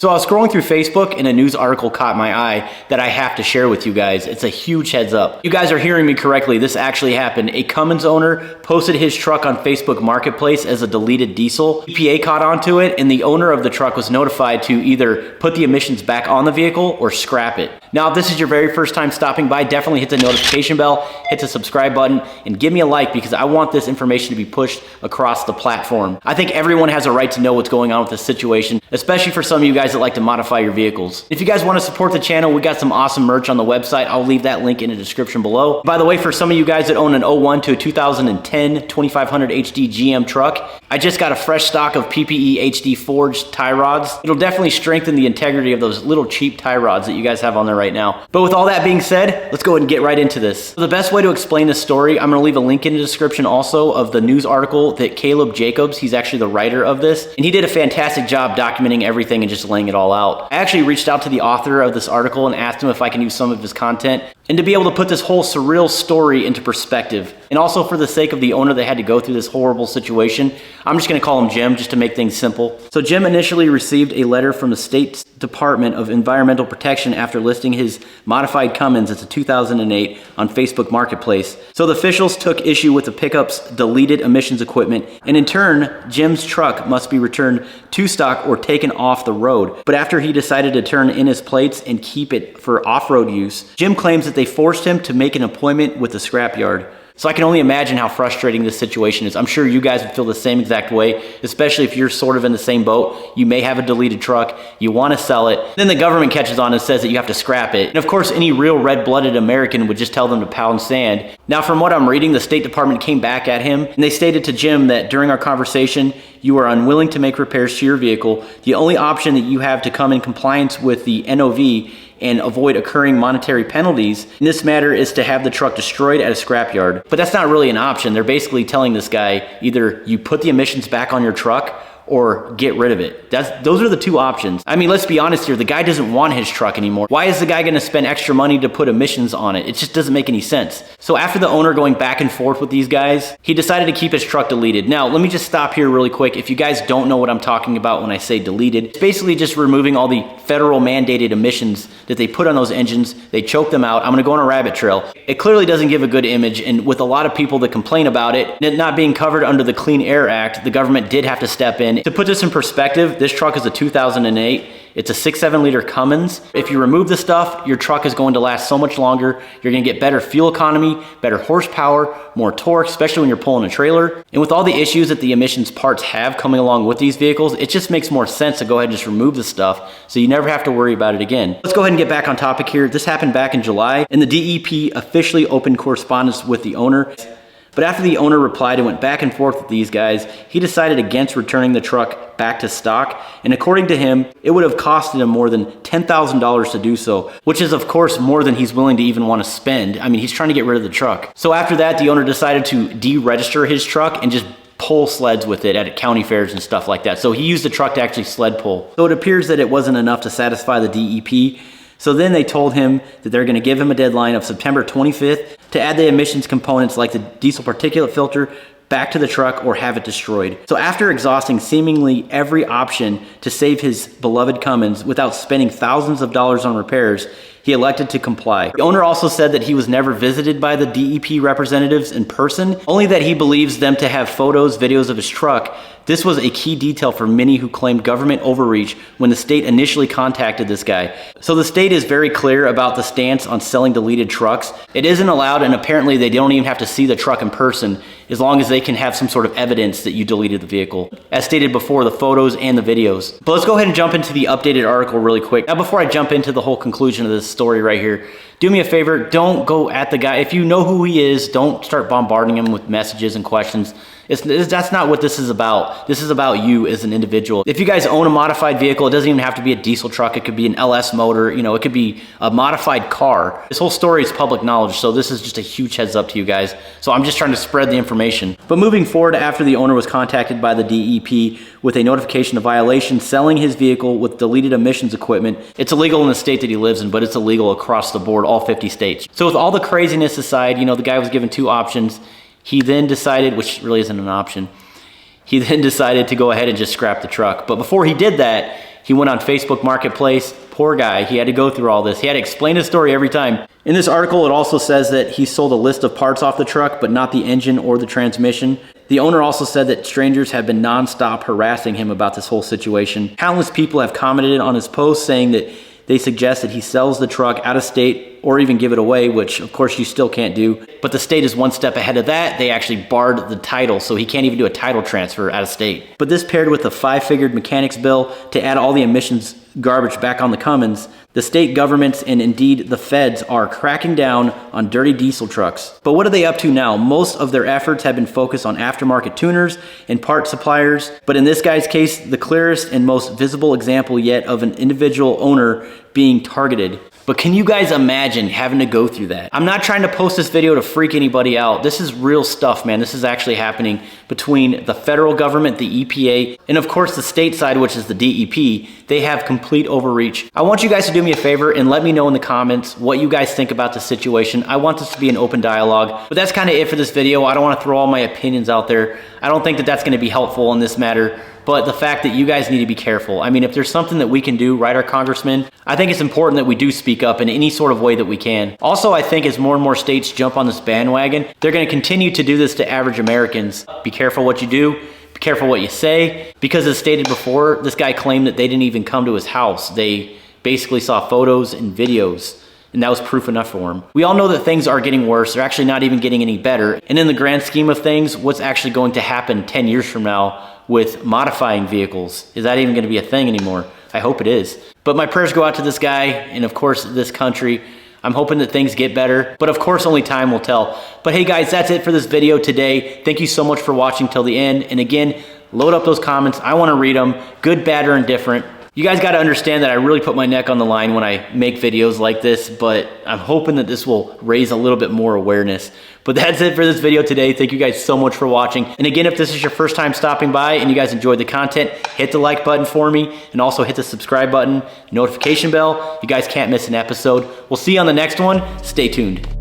So I was scrolling through Facebook and a news article caught my eye that I have to share with you guys. It's a huge heads up. You guys are hearing me correctly. This actually happened. A Cummins owner posted his truck on Facebook Marketplace as a deleted diesel. EPA caught onto it and the owner of the truck was notified to either put the emissions back on the vehicle or scrap it. Now, if this is your very first time stopping by, definitely hit the notification bell, hit the subscribe button, and give me a like because I want this information to be pushed across the platform. I think everyone has a right to know what's going on with this situation, especially for some of you guys that like to modify your vehicles. If you guys want to support the channel, we got some awesome merch on the website. I'll leave that link in the description below. By the way, for some of you guys that own an 01 to a 2010 2500 HD GM truck, I just got a fresh stock of PPE HD forged tie rods. It'll definitely strengthen the integrity of those little cheap tie rods that you guys have on there right now. But with all that being said, let's go ahead and get right into this. So the best way to explain this story, I'm going to leave a link in the description also of the news article that Caleb Jacobs, he's actually the writer of this, and he did a fantastic job documenting everything and just laying it all out. I actually reached out to the author of this article and asked him if I can use some of his content and to be able to put this whole surreal story into perspective. And also for the sake of the owner that had to go through this horrible situation, I'm just going to call him Jim just to make things simple. So Jim initially received a letter from the State Department of Environmental Protection after listing his modified Cummins as a 2008 on Facebook Marketplace. So the officials took issue with the pickup's deleted emissions equipment, and in turn, Jim's truck must be returned to stock or taken off the road. But after he decided to turn in his plates and keep it for off-road use, Jim claims that they forced him to make an appointment with the scrapyard. So I can only imagine how frustrating this situation is. I'm sure you guys would feel the same exact way, especially if you're sort of in the same boat. You may have a deleted truck, you want to sell it, then the government catches on and says that you have to scrap it. And of course, any real red-blooded American would just tell them to pound sand. Now, from what I'm reading, the State Department came back at him and they stated to Jim that during our conversation, you are unwilling to make repairs to your vehicle. The only option that you have to come in compliance with the NOV and avoid occurring monetary penalties in this matter is to have the truck destroyed at a scrapyard. But that's not really an option. They're basically telling this guy, either you put the emissions back on your truck or get rid of it. Those are the two options. I mean, let's be honest here. The guy doesn't want his truck anymore. Why is the guy going to spend extra money to put emissions on it? It just doesn't make any sense. So after the owner going back and forth with these guys, he decided to keep his truck deleted. Now, let me just stop here really quick. If you guys don't know what I'm talking about when I say deleted, it's basically just removing all the federal mandated emissions that they put on those engines. They choke them out. I'm going to go on a rabbit trail. It clearly doesn't give a good image, and with a lot of people that complain about it not being covered under the Clean Air Act, the government did have to step in. To put this in perspective, this truck is a 2008. It's a 6.7 liter Cummins. If you remove the stuff, your truck is going to last so much longer. You're going to get better fuel economy, better horsepower, more torque, especially when you're pulling a trailer. And with all the issues that the emissions parts have coming along with these vehicles, it just makes more sense to go ahead and just remove the stuff so you never have to worry about it again. Let's go ahead and get back on topic here. This happened back in July, and the DEP officially opened correspondence with the owner. But after the owner replied and went back and forth with these guys, he decided against returning the truck back to stock. And according to him, it would have costed him more than $10,000 to do so, which is of course more than he's willing to even want to spend. I mean, he's trying to get rid of the truck. So after that, the owner decided to de-register his truck and just pull sleds with it at county fairs and stuff like that. So he used the truck to actually sled pull. So it appears that it wasn't enough to satisfy the DEP. So then they told him that they're going to give him a deadline of September 25th to add the emissions components like the diesel particulate filter back to the truck or have it destroyed. So after exhausting seemingly every option to save his beloved Cummins without spending thousands of dollars on repairs, he elected to comply. The owner also said that he was never visited by the DEP representatives in person, only that he believes them to have photos, videos of his truck. This was a key detail for many who claimed government overreach when the state initially contacted this guy. So the state is very clear about the stance on selling deleted trucks. It isn't allowed, and apparently they don't even have to see the truck in person as long as they can have some sort of evidence that you deleted the vehicle. As stated before, the photos and the videos. But let's go ahead and jump into the updated article really quick. Now, before I jump into the whole conclusion of this story right here, do me a favor, don't go at the guy. If you know who he is, don't start bombarding him with messages and questions. That's not what this is about. This is about you as an individual. If you guys own a modified vehicle, it doesn't even have to be a diesel truck. It could be an LS motor. You know, it could be a modified car. This whole story is public knowledge, so this is just a huge heads up to you guys. So I'm just trying to spread the information. But moving forward, after the owner was contacted by the DEP with a notification of violation selling his vehicle with deleted emissions equipment, it's illegal in the state that he lives in, but it's illegal across the board, all 50 states. So with all the craziness aside, you know, the guy was given two options. He then decided, which really isn't an option, he then decided to go ahead and just scrap the truck. But before he did that, he went on Facebook Marketplace. Poor guy, he had to go through all this. He had to explain his story every time. In this article, it also says that he sold a list of parts off the truck, but not the engine or the transmission. The owner also said that strangers have been nonstop harassing him about this whole situation. Countless people have commented on his post saying that they suggest that he sells the truck out of state or even give it away, which of course you still can't do. But the state is one step ahead of that. They actually barred the title, so he can't even do a title transfer out of state. But this paired with a 5-figured mechanics bill to add all the emissions garbage back on the Cummins, the state governments and indeed the feds are cracking down on dirty diesel trucks. But what are they up to now? Most of their efforts have been focused on aftermarket tuners and part suppliers. But in this guy's case, the clearest and most visible example yet of an individual owner being targeted. But can you guys imagine having to go through that? I'm not trying to post this video to freak anybody out. This is real stuff, man. This is actually happening between the federal government, the EPA, and of course the state side, which is the DEP. They have complete overreach. I want you guys to do me a favor and let me know in the comments what you guys think about the situation. I want this to be an open dialogue. But that's kind of it for this video. I don't want to throw all my opinions out there. I don't think that that's going to be helpful in this matter. But the fact that you guys need to be careful. I mean, if there's something that we can do, right, our congressman, I think it's important that we do speak up in any sort of way that we can. Also, I think as more and more states jump on this bandwagon, they're going to continue to do this to average Americans. Be careful what you do. Be careful what you say. Because as stated before, this guy claimed that they didn't even come to his house. They basically saw photos and videos. And that was proof enough for him. We all know that things are getting worse. They're actually not even getting any better. And in the grand scheme of things, what's actually going to happen 10 years from now with modifying vehicles? Is that even going to be a thing anymore? I hope it is. But my prayers go out to this guy and of course this country. I'm hoping that things get better, but of course only time will tell. But hey guys, that's it for this video today. Thank you so much for watching till the end. And again, load up those comments. I want to read them, good, bad, or indifferent. You guys got to understand that I really put my neck on the line when I make videos like this, but I'm hoping that this will raise a little bit more awareness. But that's it for this video today. Thank you guys so much for watching. And again, if this is your first time stopping by and you guys enjoyed the content, hit the like button for me and also hit the subscribe button, notification bell. You guys can't miss an episode. We'll see you on the next one. Stay tuned.